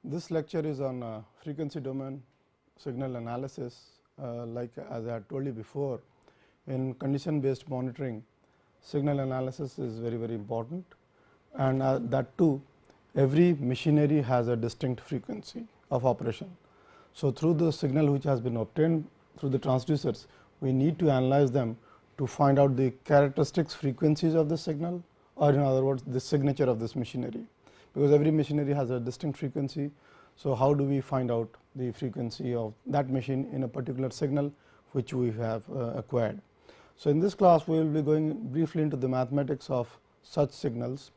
This lecture is on frequency domain signal analysis. Like as I had told you before, in condition based monitoring, signal analysis is very important, and that too every machinery has a distinct frequency of operation. So, through the signal which has been obtained through the transducers, we need to analyze them to find out the characteristics frequencies of the signal, or in other words the signature of this machinery, because every machinery has a distinct frequency. So, how do we find out the frequency of that machine in a particular signal which we have acquired. So, in this class we will be going briefly into the mathematics of such signals,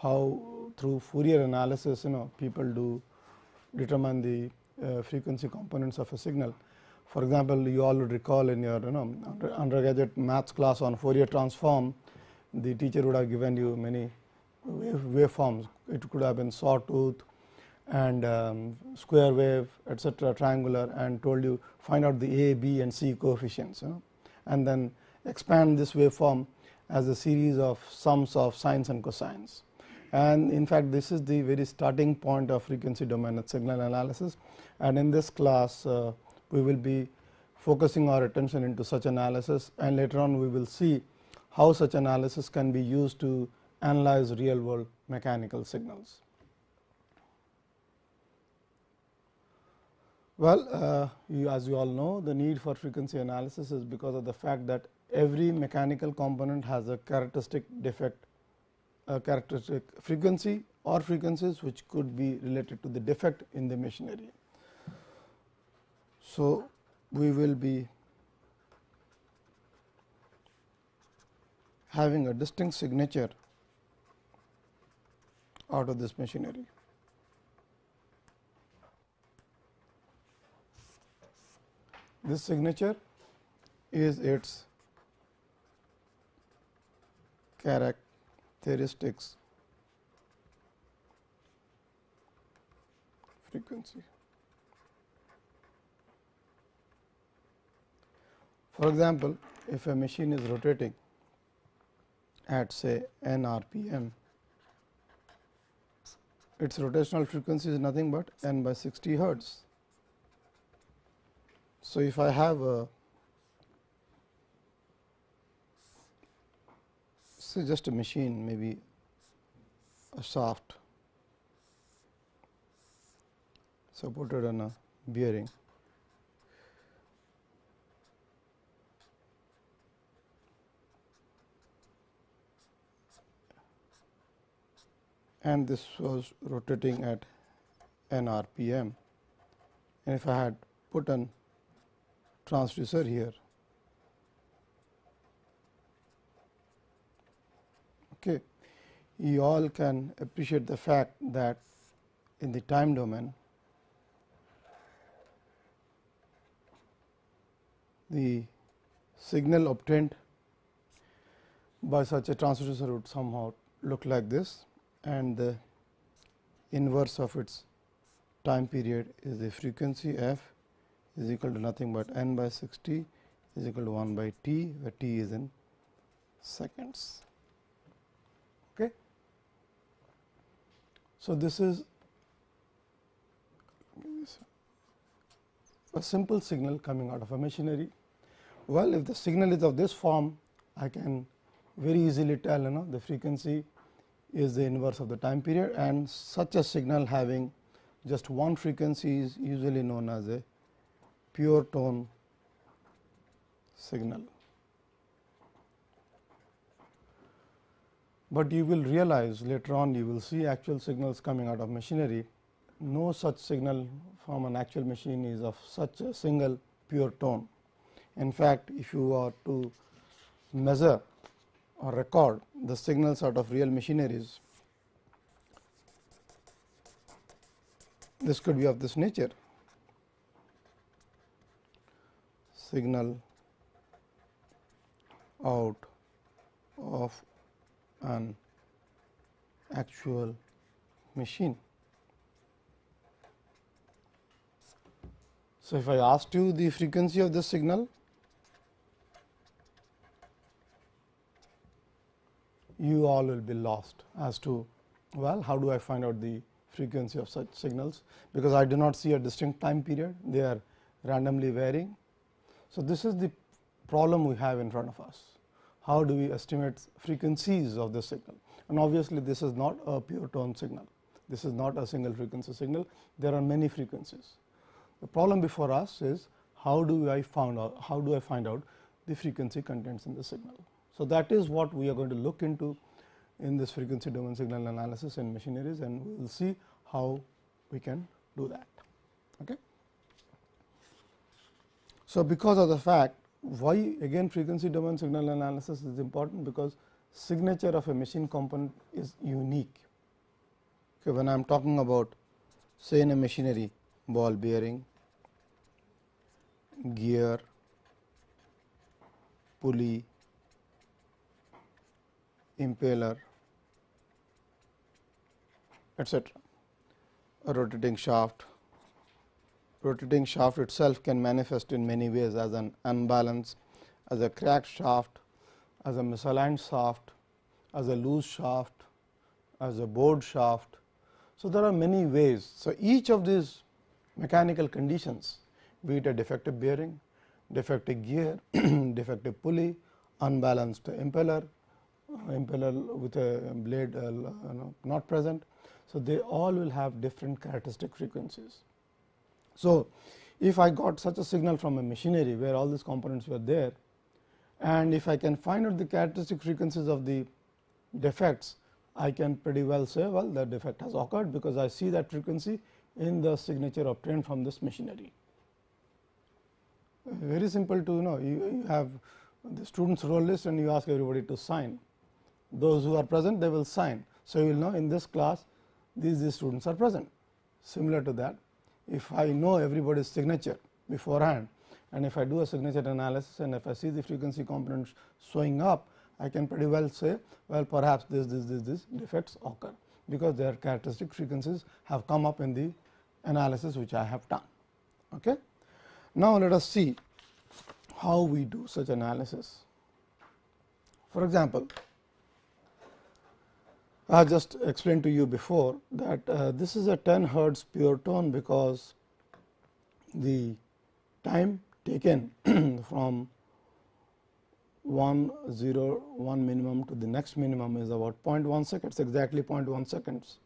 how through Fourier analysis people do determine the frequency components of a signal. For example, you all would recall in your undergraduate maths class on Fourier transform, the teacher would have given you many waveforms. It could have been sawtooth and square wave, etc., triangular, and told you find out the A, B and C coefficients, and then expand this waveform as a series of sums of sines and cosines. And in fact, this is the very starting point of frequency domain signal analysis, and in this class we will be focusing our attention into such analysis, and later on we will see how such analysis can be used to analyze real world mechanical signals. Well, as you all know, the need for frequency analysis is because of the fact that every mechanical component has a characteristic defect, a characteristic frequency or frequencies which could be related to the defect in the machinery. So, we will be having a distinct signature out of this machinery. This signature is its characteristics frequency. For example, if a machine is rotating at say n rpm, its rotational frequency is nothing but n by 60 hertz. So, if I have a say just a machine, maybe a shaft supported on a bearing, and this was rotating at n rpm, and if I had put an transducer here, okay, you all can appreciate the fact that in the time domain the signal obtained by such a transducer would somehow look like this, and the inverse of its time period is the frequency f is equal to nothing but n by 60 is equal to 1 by t, where t is in seconds. Okay. So, this is a simple signal coming out of a machinery. Well, if the signal is of this form, I can very easily tell the frequency is the inverse of the time period, and such a signal having just one frequency is usually known as a pure tone signal. But you will realize later on, you will see actual signals coming out of machinery. No such signal from an actual machine is of such a single pure tone. In fact, if you are to measure or record the signals out of real machineries, this could be of this nature. Signal out of an actual machine. So, if I asked you the frequency of this signal, you all will be lost as to, well, how do I find out the frequency of such signals, because I do not see a distinct time period, they are randomly varying. So, this is the problem we have in front of us. How do we estimate frequencies of the signal? And obviously, this is not a pure tone signal, this is not a single frequency signal, there are many frequencies. The problem before us is how do I find out the frequency contents in the signal. So, that is what we are going to look into in this frequency domain signal analysis in machineries, and we will see how we can do that. Okay. So, because of the fact why again frequency domain signal analysis is important, because signature of a machine component is unique. Okay, when I am talking about, say, in a machinery, ball bearing, gear, pulley, impeller, etc. A rotating shaft. Rotating shaft itself can manifest in many ways, as an unbalance, as a cracked shaft, as a misaligned shaft, as a loose shaft, as a bored shaft. So, there are many ways. So, each of these mechanical conditions, be it a defective bearing, defective gear, defective pulley, unbalanced impeller, impeller with a blade not present. So, they all will have different characteristic frequencies. So, if I got such a signal from a machinery where all these components were there, and if I can find out the characteristic frequencies of the defects, I can pretty well say, well, the defect has occurred, because I see that frequency in the signature obtained from this machinery. Very simple to know. You have the students' roll list and you ask everybody to sign. Those who are present, they will sign. So, you will know in this class these students are present. Similar to that, if I know everybody's signature beforehand, and if I do a signature analysis and if I see the frequency components showing up, I can pretty well say, well, perhaps this defects occur, because their characteristic frequencies have come up in the analysis which I have done. Okay. Now, let us see how we do such analysis. For example, I have just explained to you before that this is a 10 hertz pure tone, because the time taken from 1 minimum to the next minimum is about 0.1 seconds, exactly 0.1 seconds.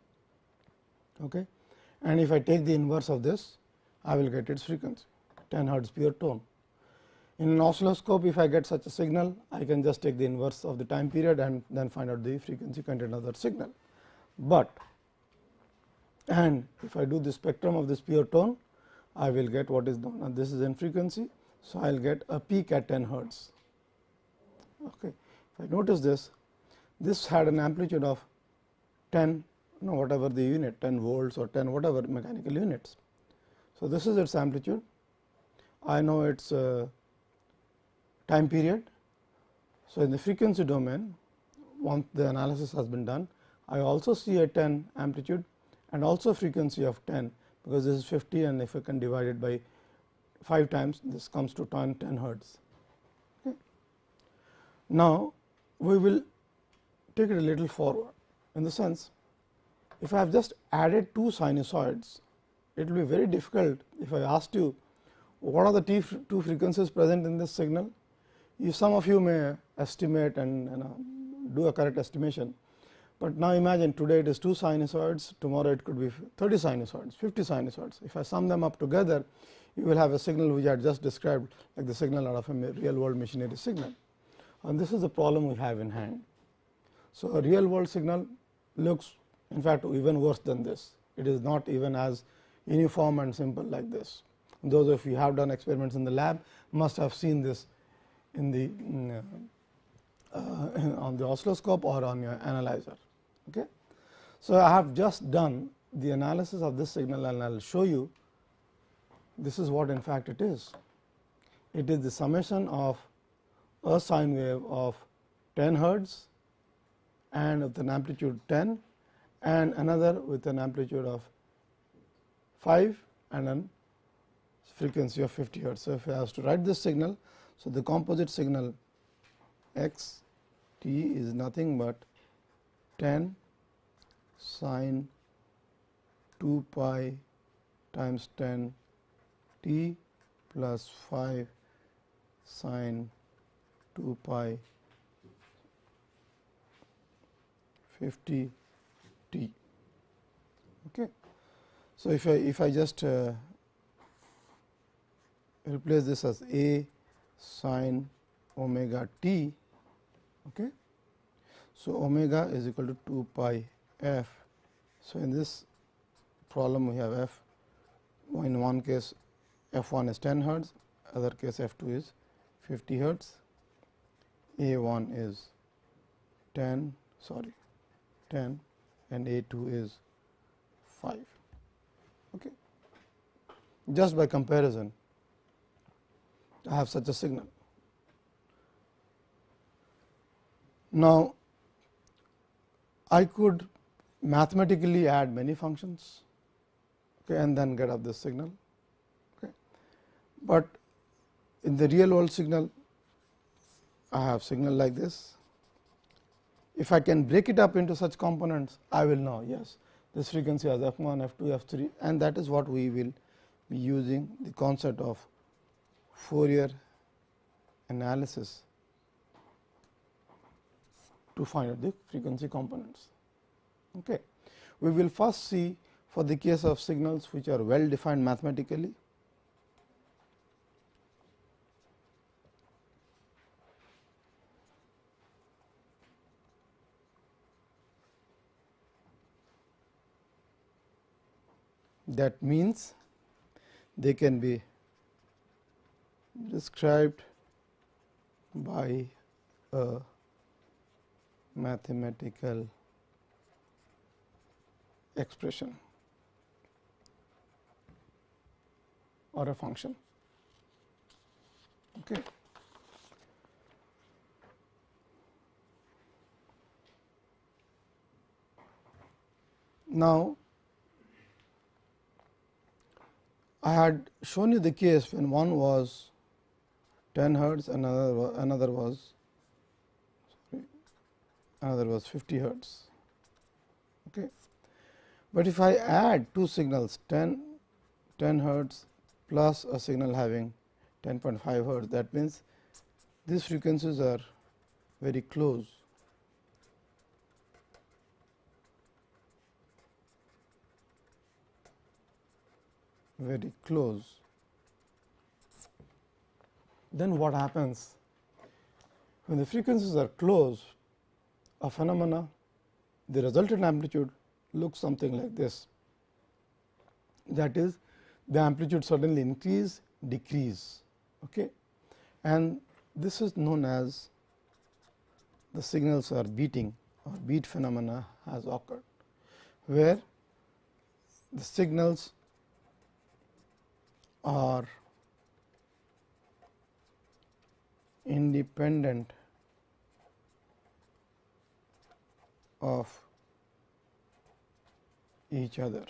Okay. And if I take the inverse of this, I will get its frequency, 10 hertz pure tone. In an oscilloscope, if I get such a signal, I can just take the inverse of the time period and then find out the frequency content of that signal. But and if I do the spectrum of this pure tone, I will get what is known, and this is in frequency. So, I will get a peak at 10 hertz. Okay. If I notice this had an amplitude of 10, whatever the unit, 10 volts or 10 whatever mechanical units. So, this is its amplitude. I know its time period. So, in the frequency domain, once the analysis has been done, I also see a 10 amplitude and also frequency of 10, because this is 50, and if I can divide it by 5 times, this comes to 10 hertz. Okay. Now, we will take it a little forward, in the sense, if I have just added 2 sinusoids, it will be very difficult if I asked you what are the 2 frequencies present in this signal. Some of you may estimate and do a correct estimation, but now imagine today it is 2 sinusoids, tomorrow it could be 30 sinusoids, 50 sinusoids. If I sum them up together, you will have a signal which I had just described, like the signal out of a real world machinery signal, and this is the problem we have in hand. So, a real world signal looks in fact even worse than this. It is not even as uniform and simple like this. Those of you who have done experiments in the lab must have seen this in the on the oscilloscope or on your analyzer. Okay. So, I have just done the analysis of this signal, and I will show you this is what in fact it is. It is the summation of a sine wave of 10 hertz and with an amplitude 10, and another with an amplitude of 5 and a frequency of 50 hertz. So, if I have to write this signal, so the composite signal x t is nothing but 10 sine 2 pi times 10 t plus 5 sin 2 pi 50 t. Okay. So, if I just replace this as a sin omega t. Okay. So, omega is equal to 2 pi f. So, in this problem we have f, in one case f 1 is 10 hertz, other case f 2 is 50 hertz, a 1 is 10 and a 2 is 5. Okay. Just by comparison I have such a signal. Now, I could mathematically add many functions, okay, and then get up this signal. Okay. But in the real world signal, I have signal like this. If I can break it up into such components, I will know, yes, this frequency has f 1, f 2, f 3, and that is what we will be using the concept of Fourier analysis to find out the frequency components. Okay. We will first see for the case of signals which are well defined mathematically. That means they can be described by a mathematical expression or a function. Okay. Now, I had shown you the case when one was 10 hertz and another was 50 hertz. Okay. But if I add two signals 10 hertz plus a signal having 10.5 hertz, that means these frequencies are very close. Very close. Then what happens when the frequencies are close? A phenomena, the resultant amplitude looks something like this. That is, the amplitude suddenly increase, decrease, okay, and this is known as the signals are beating or beat phenomena has occurred, where the signals are independent of each other.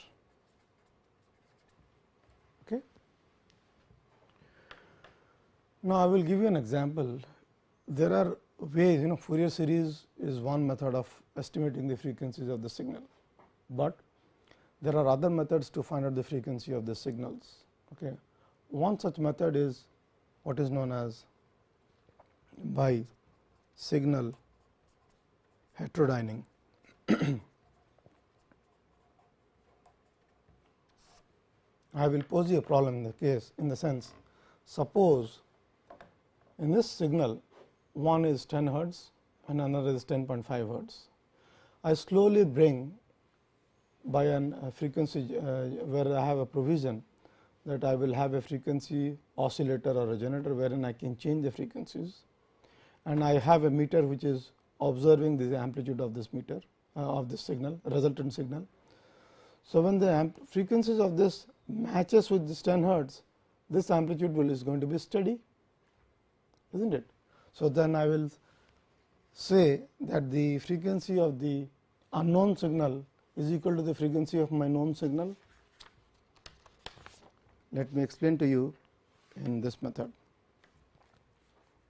Okay. Now, I will give you an example. There are ways, Fourier series is one method of estimating the frequencies of the signal, but there are other methods to find out the frequency of the signals. Okay. One such method is what is known as by signal heterodyning. I will pose you a problem in the case, in the sense, suppose in this signal one is 10 hertz and another is 10.5 hertz. I slowly bring by a frequency where I have a provision that I will have a frequency oscillator or a generator wherein I can change the frequencies, and I have a meter which is observing the amplitude of this meter of this signal, resultant signal. So, when the frequencies of this matches with this 10 hertz, this amplitude is going to be steady, isn't it? So, then I will say that the frequency of the unknown signal is equal to the frequency of my known signal. Let me explain to you in this method.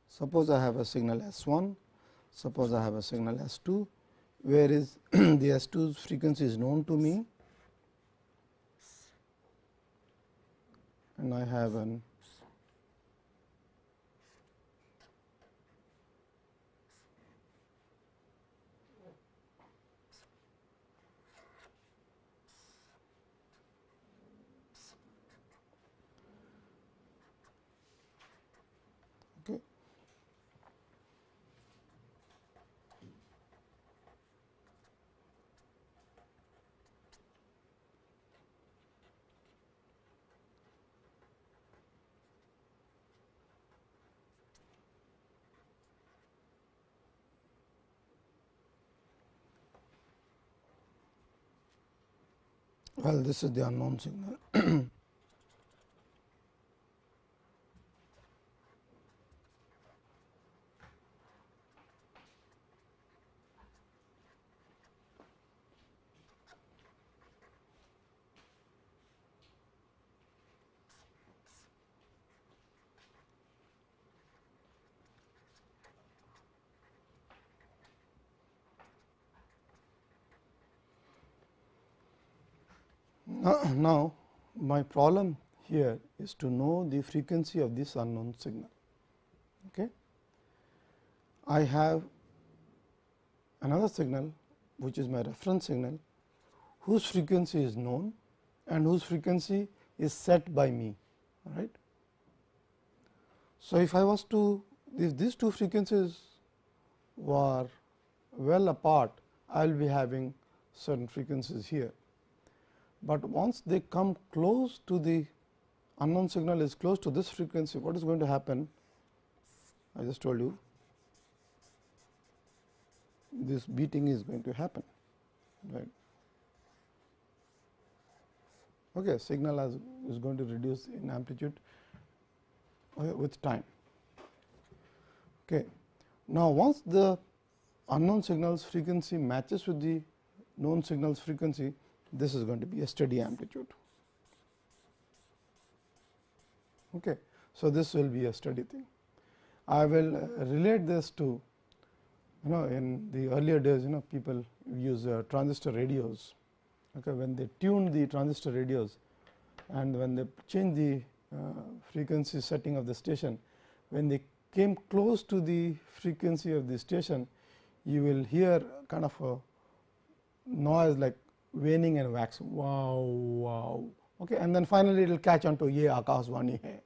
Suppose I have a signal S1, suppose I have a signal S2, where is the S2's frequency is known to me, and I have an okay. Well, this is the unknown signal. Now, my problem here is to know the frequency of this unknown signal. Okay. I have another signal which is my reference signal, whose frequency is known and whose frequency is set by me. Right. So, if I was to, if these two frequencies were well apart, I will be having certain frequencies here. But once they come close to the unknown signal is close to this frequency, what is going to happen? I just told you this beating is going to happen, right. Okay, signal is going to reduce in amplitude with time. Okay. Now, once the unknown signal's frequency matches with the known signal's frequency, this is going to be a steady amplitude. Okay. So, this will be a steady thing. I will relate this to, in the earlier days, people use transistor radios. Okay, when they tuned the transistor radios and when they changed the frequency setting of the station, when they came close to the frequency of the station, you will hear kind of a noise like waning and waxing, wow, wow. Okay, and then finally, it will catch on to ye akashvani hai.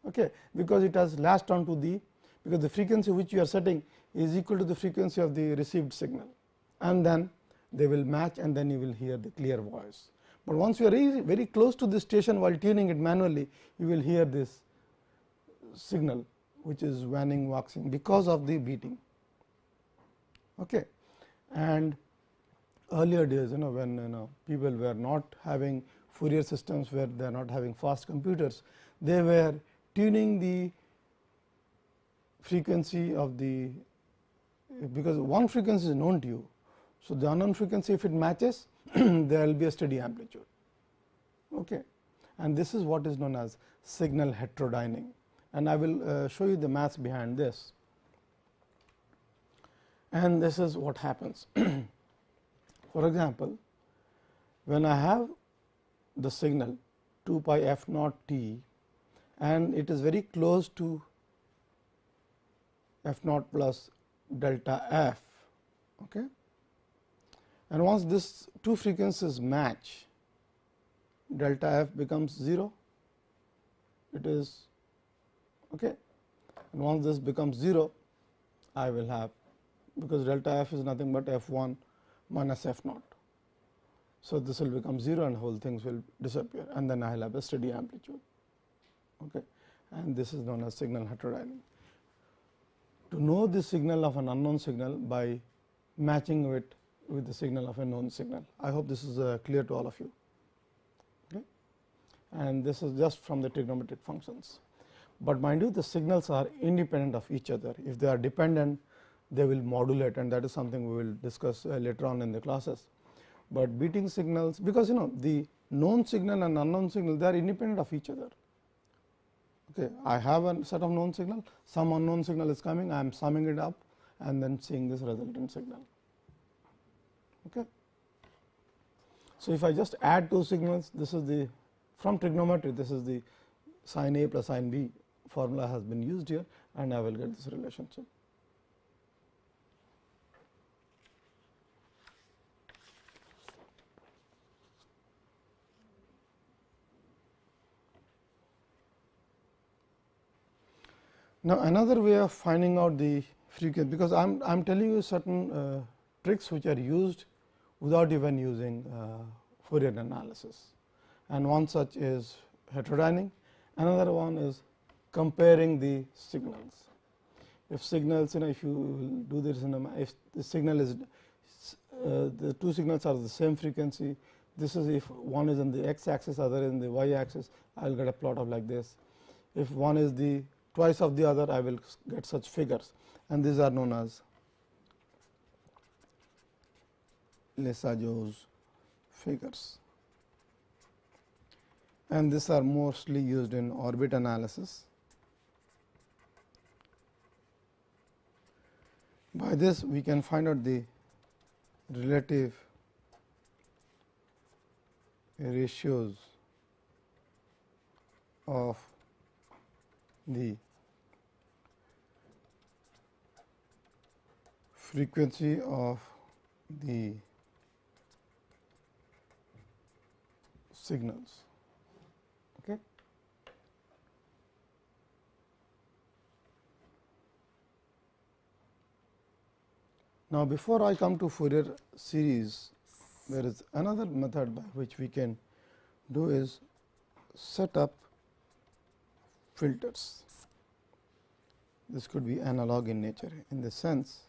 Okay, because it has latched on to the, because the frequency which you are setting is equal to the frequency of the received signal, and then they will match, and then you will hear the clear voice. But once you are very close to the station while tuning it manually, you will hear this signal which is waning, waxing because of the beating. Okay. And earlier days, when people were not having Fourier systems, where they are not having fast computers, they were tuning the frequency of the, because one frequency is known to you. So, the unknown frequency, if it matches, there will be a steady amplitude. Okay. And this is what is known as signal heterodyning, and I will show you the maths behind this. And this is what happens. For example, when I have the signal 2 pi f naught t and it is very close to f naught plus delta f. Okay. And once this two frequencies match, delta f becomes 0, it is okay. And once this becomes 0, I will have, because delta f is nothing but f 1 minus f naught. So, this will become 0 and whole things will disappear, and then I will have a steady amplitude. Okay. And this is known as signal heterodyning. To know the signal of an unknown signal by matching it with the signal of a known signal. I hope this is clear to all of you. Okay. And this is just from the trigonometric functions. But mind you, the signals are independent of each other. If they are dependent, they will modulate, and that is something we will discuss later on in the classes. But beating signals, because the known signal and unknown signal, they are independent of each other. Okay. I have a set of known signal, some unknown signal is coming, I am summing it up and then seeing this resultant signal. Okay. So, if I just add two signals, this is the, from trigonometry, this is the sin A plus sin B formula has been used here, and I will get this relationship. Now, another way of finding out the frequency, because I am telling you certain tricks which are used without even using Fourier analysis, and one such is heterodyning, another one is comparing the signals. If signals, if you do this if the signal is the two signals are the same frequency, this is if one is in the x axis, other in the y axis, I will get a plot of like this. If one is the twice of the other, I will get such figures, and these are known as Lissajous figures, and these are mostly used in orbit analysis. By this we can find out the relative ratios of the frequency of the signals. Okay. Now, before I come to Fourier series, there is another method by which we can do is set up filters. This could be analog in nature, in the sense,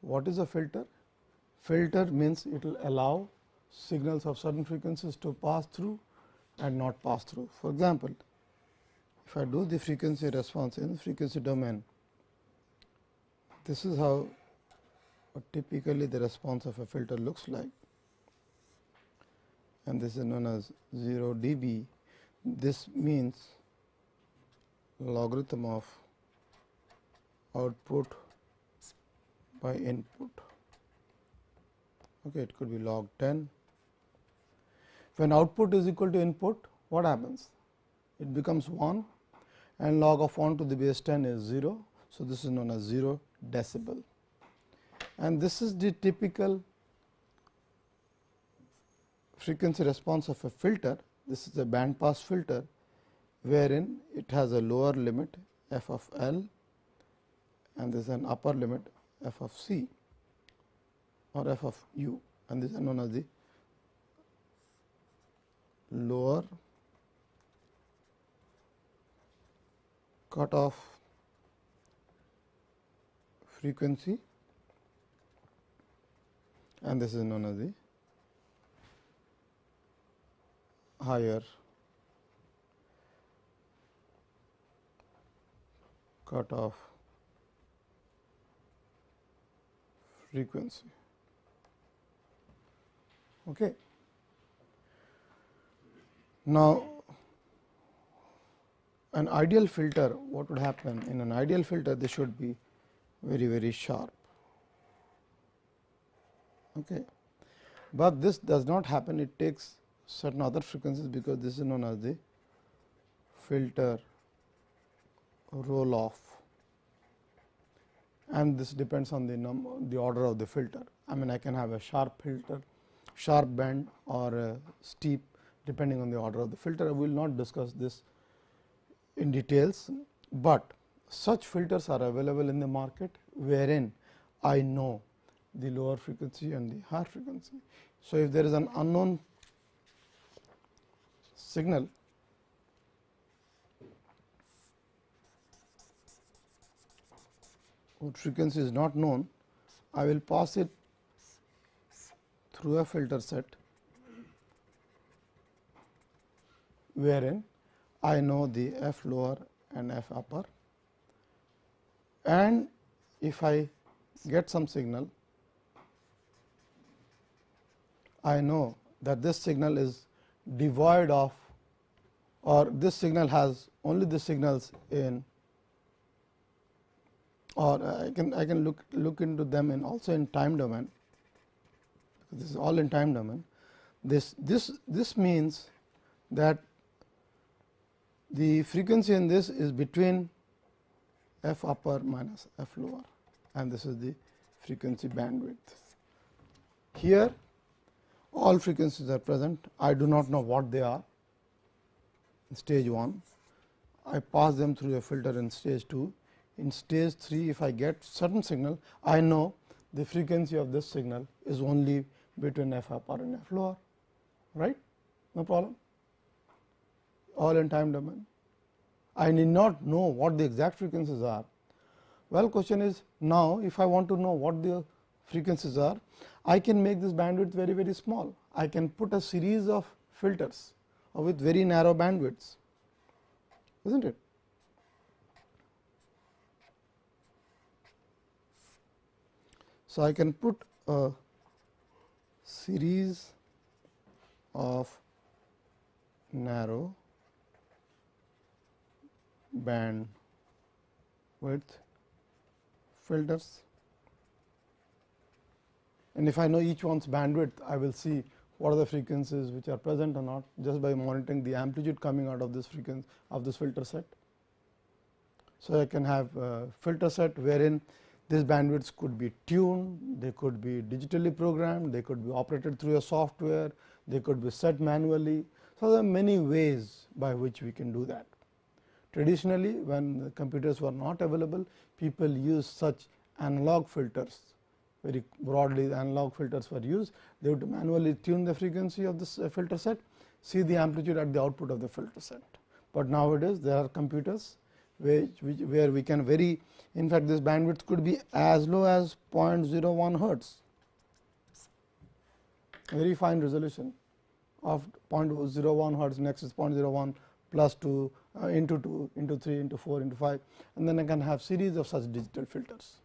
what is a filter? Filter means it will allow signals of certain frequencies to pass through and not pass through. For example, if I do the frequency response in frequency domain, this is how typically the response of a filter looks like, and this is known as 0 dB. This means logarithm of output by input. Okay, it could be log 10. When output is equal to input, what happens? It becomes 1, and log of 1 to the base 10 is 0. So, this is known as 0 decibel, and this is the typical frequency response of a filter. This is a band pass filter, wherein it has a lower limit f of L, and this is an upper limit f of C or f of u, and these are known as the lower cutoff frequency, and this is known as the higher cutoff frequency. Okay. Now, an ideal filter, what would happen in an ideal filter? They should be very sharp. Okay. But this does not happen, it takes certain other frequencies, because this is known as the filter roll off, and this depends on the order of the filter. I mean, I can have a sharp filter, sharp band, or a steep, depending on the order of the filter. We will not discuss this in details, but such filters are available in the market, wherein I know the lower frequency and the higher frequency. So, if there is an unknown signal, whose frequency is not known, I will pass it through a filter set, wherein I know the f lower and f upper, and if I get some signal, I know that this signal is devoid of, or this signal has only the signals in, or I can look into them in also in time domain. This is all in time domain. This means that The frequency in this is between f upper minus f lower, and this is the frequency bandwidth. Here all frequencies are present. I do not know what they are in stage 1. I pass them through a filter in stage 2. In stage 3, if I get certain signal, I know the frequency of this signal is only between f upper and f lower, right? No problem. All in time domain. I need not know what the exact frequencies are. Well, question is, now if I want to know what the frequencies are, I can make this bandwidth very, very small. I can put a series of filters with very narrow bandwidths, isn't it? So, I can put a series of narrow band width filters, and if I know each one's bandwidth, I will see what are the frequencies which are present or not just by monitoring the amplitude coming out of this frequency of this filter set. So, I can have a filter set wherein these bandwidths could be tuned, they could be digitally programmed, they could be operated through a software, they could be set manually. So, there are many ways by which we can do that. Traditionally, when the computers were not available, people used such analog filters, very broadly analog filters were used. They would manually tune the frequency of this filter set, see the amplitude at the output of the filter set. But nowadays, there are computers where we can vary. In fact, this bandwidth could be as low as 0.01 hertz, very fine resolution of 0.01 hertz, next is 0.01 plus 2 into 2 into 3 into 4 into 5, and then I can have series of such digital filters.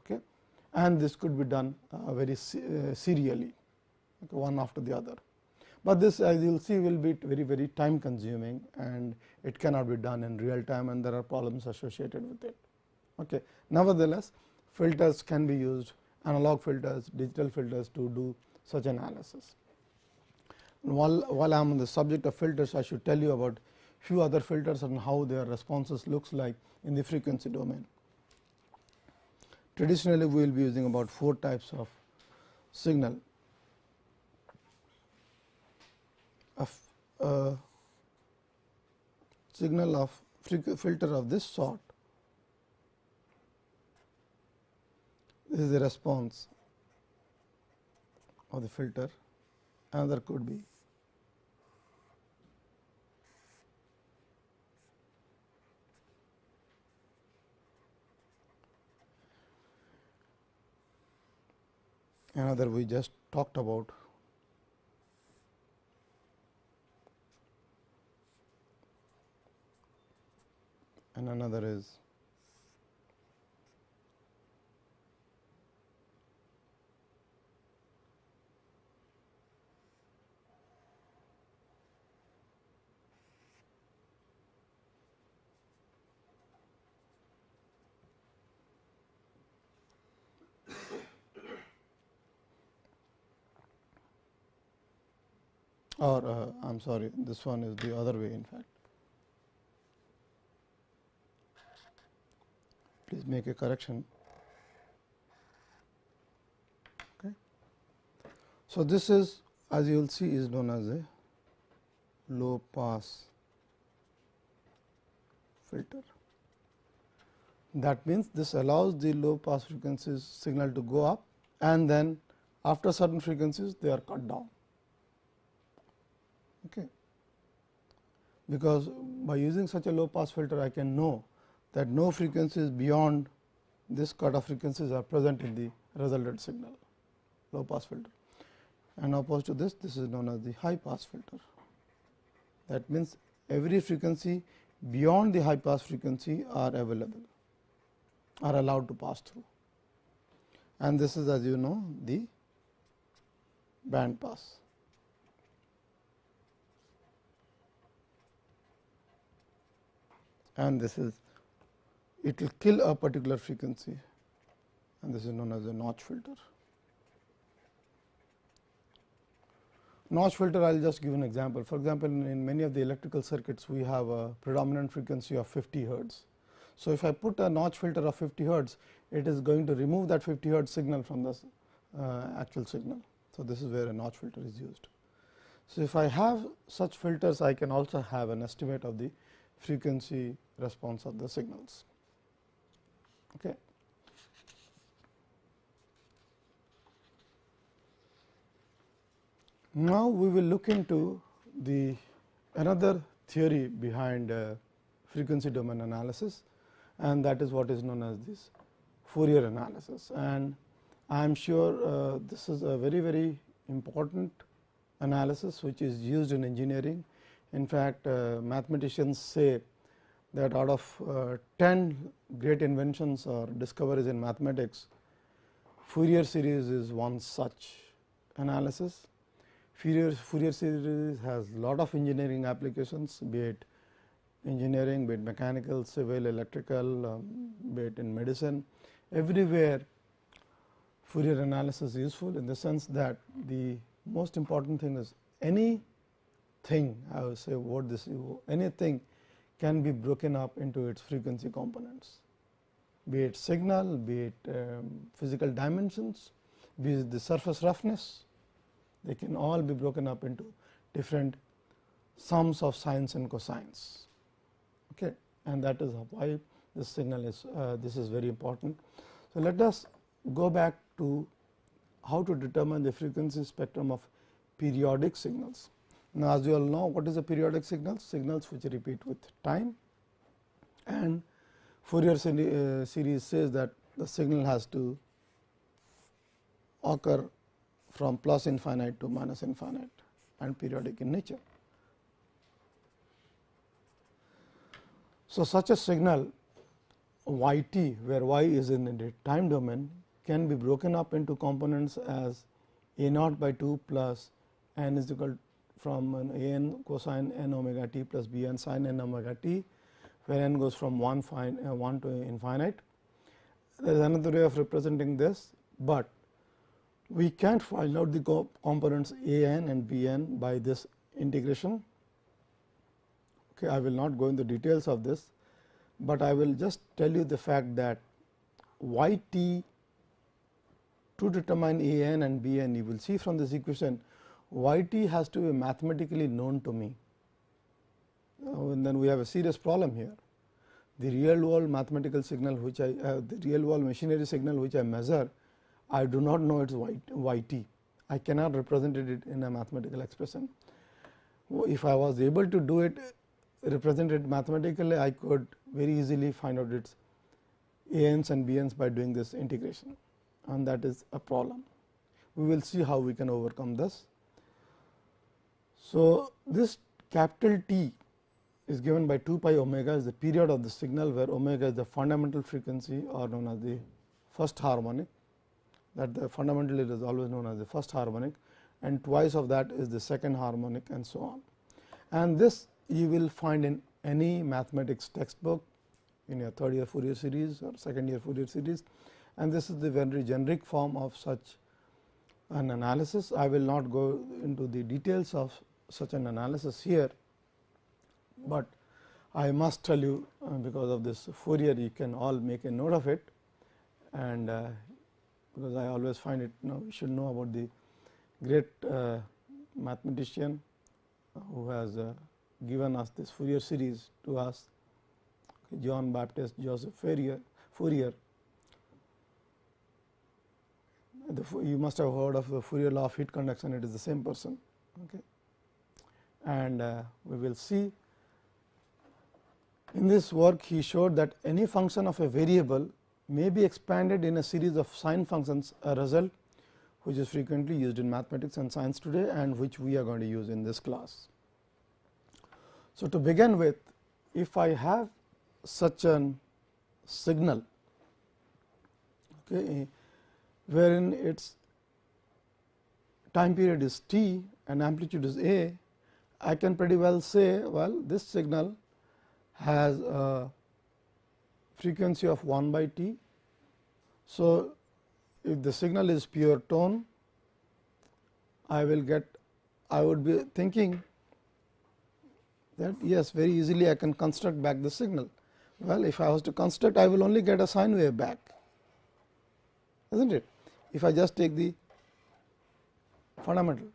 Okay. And this could be done very serially, okay, one after the other. But this, as you will see, will be very, very time consuming, and it cannot be done in real time, and there are problems associated with it. Okay. Nevertheless, filters can be used, analog filters, digital filters, to do such analysis. While I am on the subject of filters, I should tell you about few other filters and how their responses looks like in the frequency domain. Traditionally, we will be using about 4 types of signal. A signal of filter of this sort, this is the response of the filter. Another could be another we just talked about, and another is or I am sorry, this one is the other way in fact. Please make a correction. Okay. So, this is, as you will see, is known as a low pass filter. That means, this allows the low pass frequencies signal to go up, and then after certain frequencies they are cut down. Okay. Because by using such a low pass filter, I can know that no frequencies beyond this cutoff frequencies are present in the resultant signal, low pass filter. And opposed to this, this is known as the high pass filter. That means, every frequency beyond the high pass frequency are available, are allowed to pass through, and this is, as you know, the band pass. And this is, it will kill a particular frequency, and this is known as a notch filter. Notch filter, I will just give an example. For example, in many of the electrical circuits, we have a predominant frequency of 50 hertz. So, if I put a notch filter of 50 hertz, it is going to remove that 50 hertz signal from the actual signal. So, this is where a notch filter is used. So, if I have such filters, I can also have an estimate of the frequency response of the signals. Okay. Now, we will look into the another theory behind frequency domain analysis, and that is what is known as this Fourier analysis. And I am sure this is a very important analysis which is used in engineering. In fact, mathematicians say that out of 10 great inventions or discoveries in mathematics, Fourier series is one such analysis. Fourier series has lot of engineering applications, be it engineering, be it mechanical, civil, electrical, be it in medicine. Everywhere Fourier analysis is useful, in the sense that the most important thing is anything, I will say what this is, anything can be broken up into its frequency components, be it signal, be it physical dimensions, be it the surface roughness. They can all be broken up into different sums of sines and cosines. Okay. And that is why this signal is this is very important. So, let us go back to how to determine the frequency spectrum of periodic signals. Now, as you all know, what is a periodic signal? Signals which repeat with time, and Fourier series says that the signal has to occur from plus infinite to minus infinite and periodic in nature. So, such a signal y t, where y is in the time domain, can be broken up into components as a naught by 2 plus n is equal from an a n cosine n omega t plus b n sin n omega t, where n goes from 1 to infinite. There is another way of representing this, but we can't find out the components a n and b n by this integration. Okay, I will not go into details of this, but I will just tell you the fact that y t, to determine a n and b n, you will see from this equation y t has to be mathematically known to me. And then we have a serious problem here. The real world mathematical signal which the real world machinery signal which I measure, I do not know its y t. I cannot represent it in a mathematical expression. If I was able to do it, represent it mathematically, I could very easily find out its a n's and b n's by doing this integration, and that is a problem. We will see how we can overcome this. So, this capital T is given by 2 pi omega is the period of the signal, where omega is the fundamental frequency or known as the first harmonic, that the fundamental it is always known as the first harmonic, and twice of that is the second harmonic, and so on. And this you will find in any mathematics textbook in your third year Fourier series or second year Fourier series, and this is the very generic form of such an analysis. I will not go into the details of such an analysis here, but I must tell you because of this Fourier, you can all make a note of it, and because I always find it, you should know about the great mathematician who has given us this Fourier series to us, John Baptist Joseph Fourier. You must have heard of the Fourier law of heat conduction, it is the same person. Okay. And we will see in this work he showed that any function of a variable may be expanded in a series of sine functions, a result which is frequently used in mathematics and science today, and which we are going to use in this class. So, to begin with, if I have such an signal, okay, wherein its time period is t and amplitude is a, I can pretty well say, well, this signal has a frequency of 1 by t. So, if the signal is pure tone, I will get I would be thinking that yes, very easily I can construct back the signal. Well, if I was to construct, I will only get a sine wave back, isn't it? If I just take the fundamental.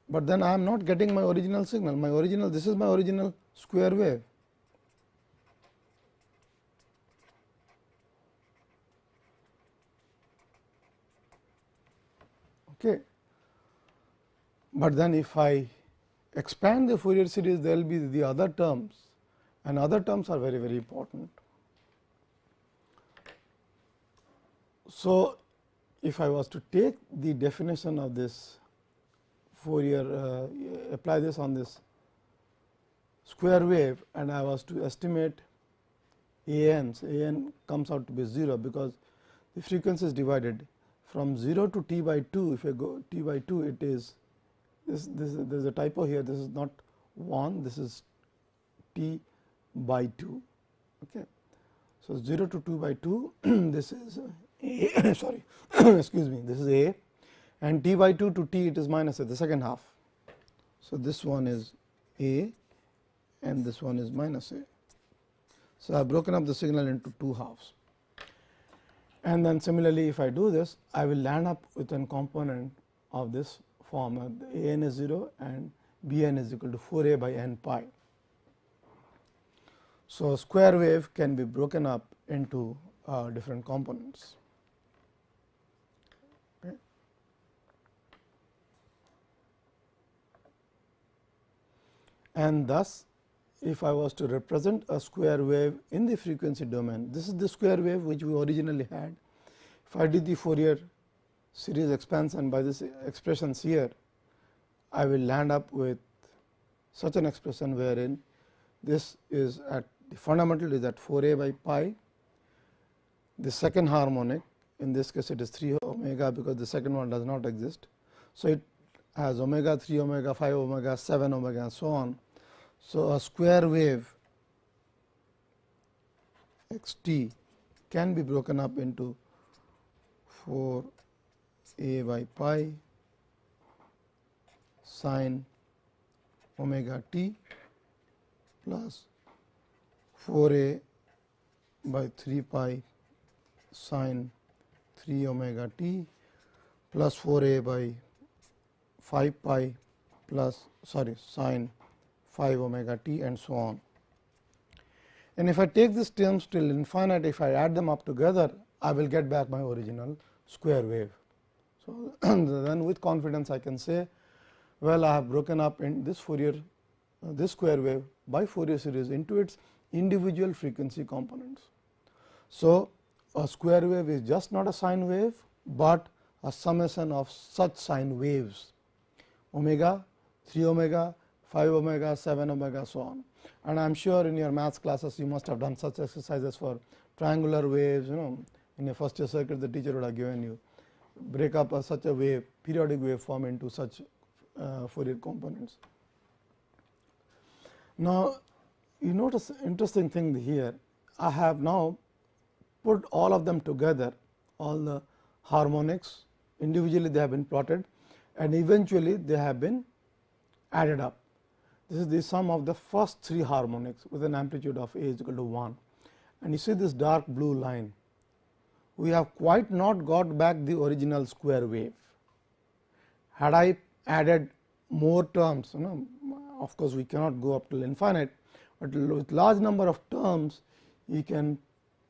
But then I am not getting my original signal. My original, this is my original square wave. Okay. But then if I expand the Fourier series, there will be the other terms, and other terms are very, very important. So, if I was to take the definition of this Fourier, apply this on this square wave, and I was to estimate a n comes out to be 0, because the frequency is divided from 0 to t by 2. If I go t by 2, it is there is a typo here, this is not 1, this is t by 2. Okay. So, 0 to 2 by 2 this is a sorry excuse me, this is a, and t by 2 to t it is minus a, the second half. So, this one is a and this one is minus a. So, I have broken up the signal into two halves, and then similarly if I do this, I will land up with a component of this form, a n is 0 and b n is equal to 4 a by n pi. So, square wave can be broken up into different components. Okay. And thus, if I was to represent a square wave in the frequency domain, this is the square wave which we originally had. If I did the Fourier series expansion by this expressions here, I will land up with such an expression wherein this is at the fundamental is at 4 a by pi, the second harmonic, in this case it is 3 omega, because the second one does not exist. So, it has omega, 3 omega, 5 omega, 7 omega and so on. So, a square wave x t can be broken up into 4 a by pi sin omega t plus 4 a by 3 pi sin 3 omega t plus 4 a by 5 pi plus sin 5 omega t and so on. And if I take these terms till infinite, if I add them up together, I will get back my original square wave. So, then with confidence I can say, well, I have broken up in this Fourier this square wave by Fourier series into its individual frequency components. So, a square wave is just not a sine wave, but a summation of such sine waves omega, 3 omega, 5 omega, 7 omega, so on. And I am sure in your maths classes you must have done such exercises for triangular waves. In a first year circuit the teacher would have given you break up such a wave, periodic wave form into such Fourier components. Now, you notice interesting thing here, I have now put all of them together, all the harmonics individually they have been plotted, and eventually they have been added up. This is the sum of the first 3 harmonics with an amplitude of a is equal to 1, and you see this dark blue line. We have quite not got back the original square wave. Had I added more terms, of course, we cannot go up till infinite, but with large number of terms you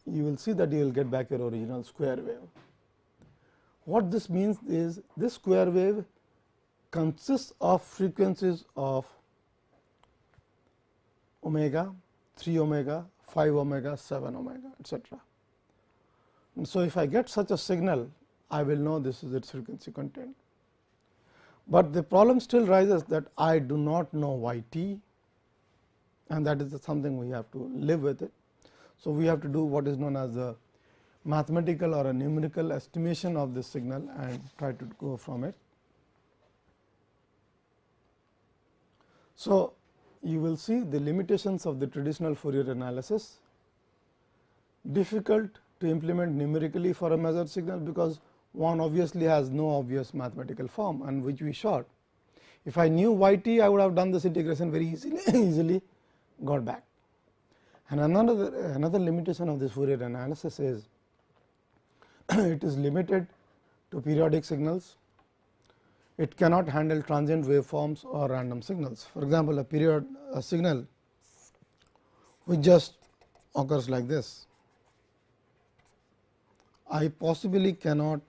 will see that you will get back your original square wave. What this means is this square wave consists of frequencies of omega, 3 omega, 5 omega, 7 omega, etc. And so, if I get such a signal, I will know this is its frequency content. But the problem still rises that I do not know y t, and that is something we have to live with it. So, we have to do what is known as a mathematical or a numerical estimation of this signal and try to go from it. So, you will see the limitations of the traditional Fourier analysis, difficult to implement numerically for a measured signal, because one obviously has no obvious mathematical form and which we short. If I knew y t, I would have done this integration very easily got back. And another limitation of this Fourier analysis is it is limited to periodic signals. It cannot handle transient waveforms or random signals. For example, a signal which just occurs like this, I possibly cannot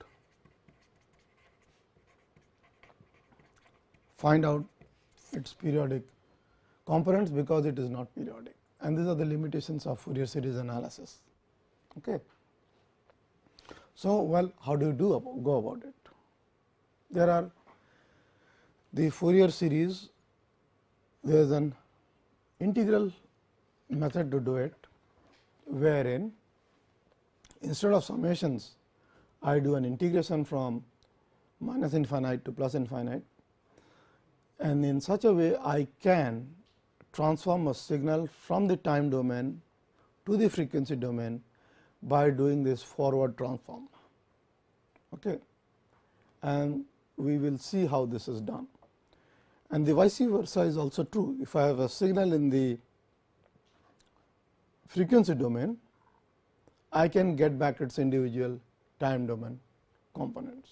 find out its periodic components because it is not periodic, and these are the limitations of Fourier series analysis. Okay. So, well, how do you go about it? There are the Fourier series, there is an integral method to do it, wherein instead of summations I do an integration from minus infinite to plus infinite, and in such a way I can transform a signal from the time domain to the frequency domain by doing this forward transform. Okay. And we will see how this is done, and the vice versa is also true. If I have a signal in the frequency domain, I can get back its individual time domain components,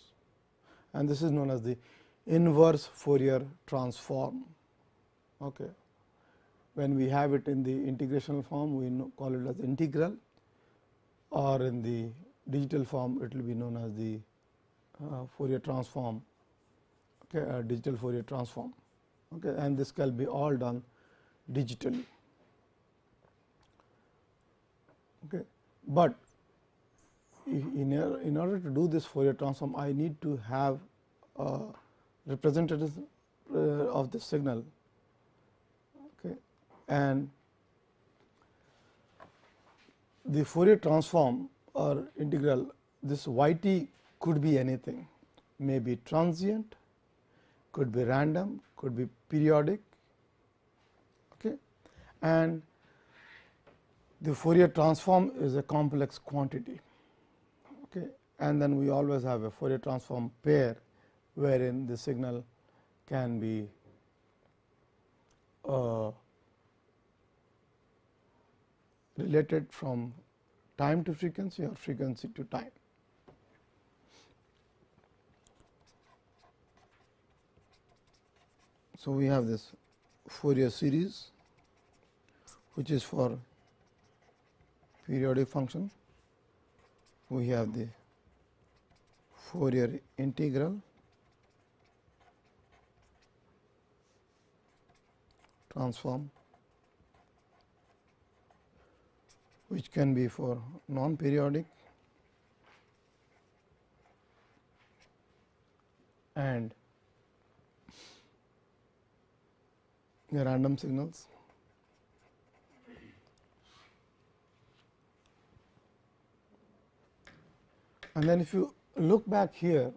and this is known as the inverse Fourier transform. Okay. When we have it in the integrational form, we call it as integral, or in the digital form it will be known as the Fourier transform, okay, digital Fourier transform. Okay. And this can be all done digitally. Okay. But in order to do this Fourier transform, I need to have a representative of the signal, okay. And the Fourier transform or integral, this y t could be anything, may be transient, could be random, could be periodic, okay. And the Fourier transform is a complex quantity, okay. And then we always have a Fourier transform pair, wherein the signal can be related from time to frequency or frequency to time. So, we have this Fourier series which is for periodic function. We have the Fourier integral, transform, which can be for non-periodic and the random signals. And then if you look back here,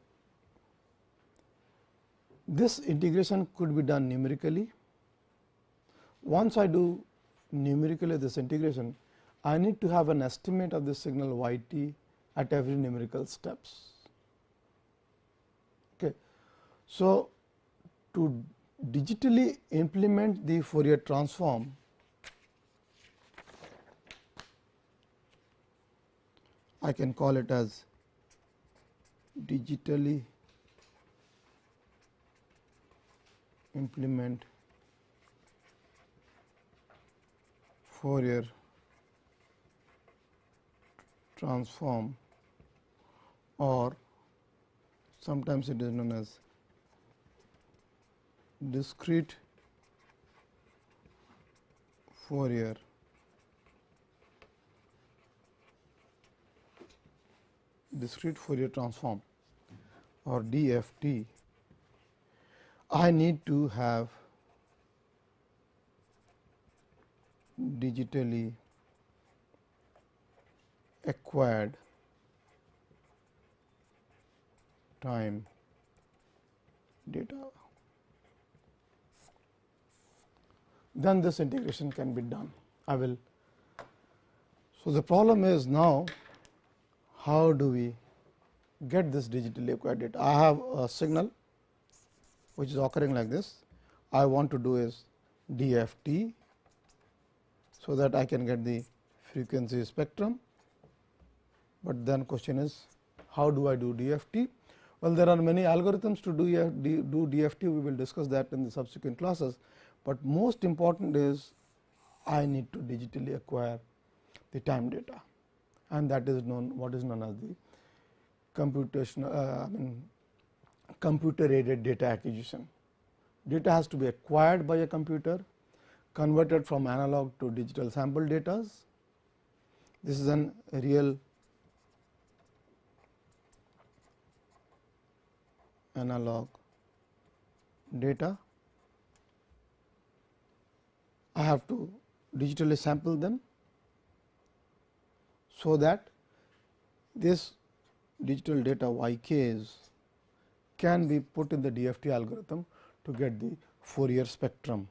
this integration could be done numerically. Once I do numerically this integration, I need to have an estimate of the signal y t at every numerical steps. Okay. So, to digitally implement the Fourier transform, I can call it as digitally implement Fourier transform, or sometimes it is known as discrete Fourier transform, or DFT. I need to have digitally acquired time data. Then this integration can be done. I will. So, the problem is now how do we get this digitally acquired data? I have a signal which is occurring like this. I want to do is DFT, so that I can get the frequency spectrum, but then question is how do I do DFT? Well, there are many algorithms to do DFT. We will discuss that in the subsequent classes, but most important is I need to digitally acquire the time data, and that is what is known as the computational computer aided data acquisition. Data has to be acquired by a computer, converted from analog to digital sample data. This is a real analog data. I have to digitally sample them, so that this digital data YKs can be put in the DFT algorithm to get the Fourier spectrum.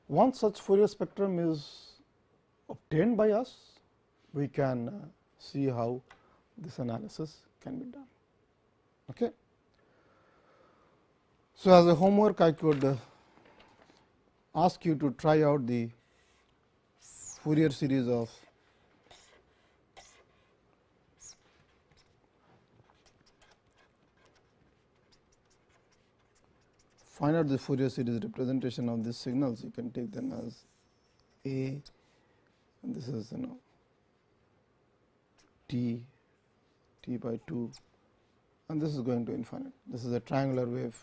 Once such Fourier spectrum is obtained by us, we can see how this analysis can be done. Okay. So, as a homework, I could ask you to try out the Fourier series of find out the Fourier series representation of these signals. You can take them as A, and this is t by 2, and this is going to infinite. This is a triangular wave.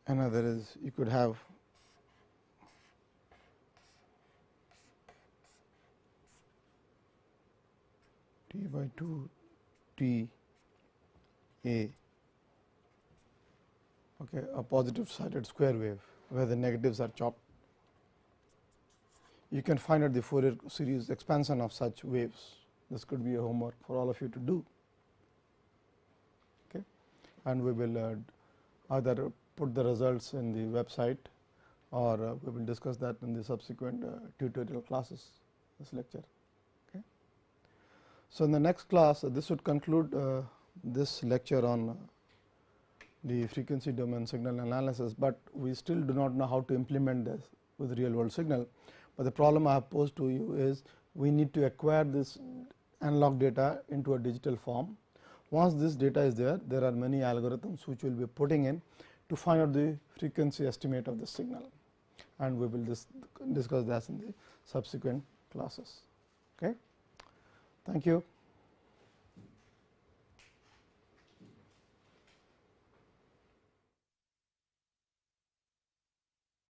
Another is you could have t by 2 t A, okay, a positive sided square wave where the negatives are chopped. You can find out the Fourier series expansion of such waves. This could be a homework for all of you to do. Okay. And we will either put the results in the website, or we will discuss that in the subsequent tutorial classes, this lecture. Okay. So, in the next class, this would conclude this lecture on the frequency domain signal analysis, but we still do not know how to implement this with real world signal. But the problem I have posed to you is we need to acquire this analog data into a digital form. Once this data is there, there are many algorithms which we will be putting in to find out the frequency estimate of the signal, and we will discuss that in the subsequent classes. Okay. Thank you.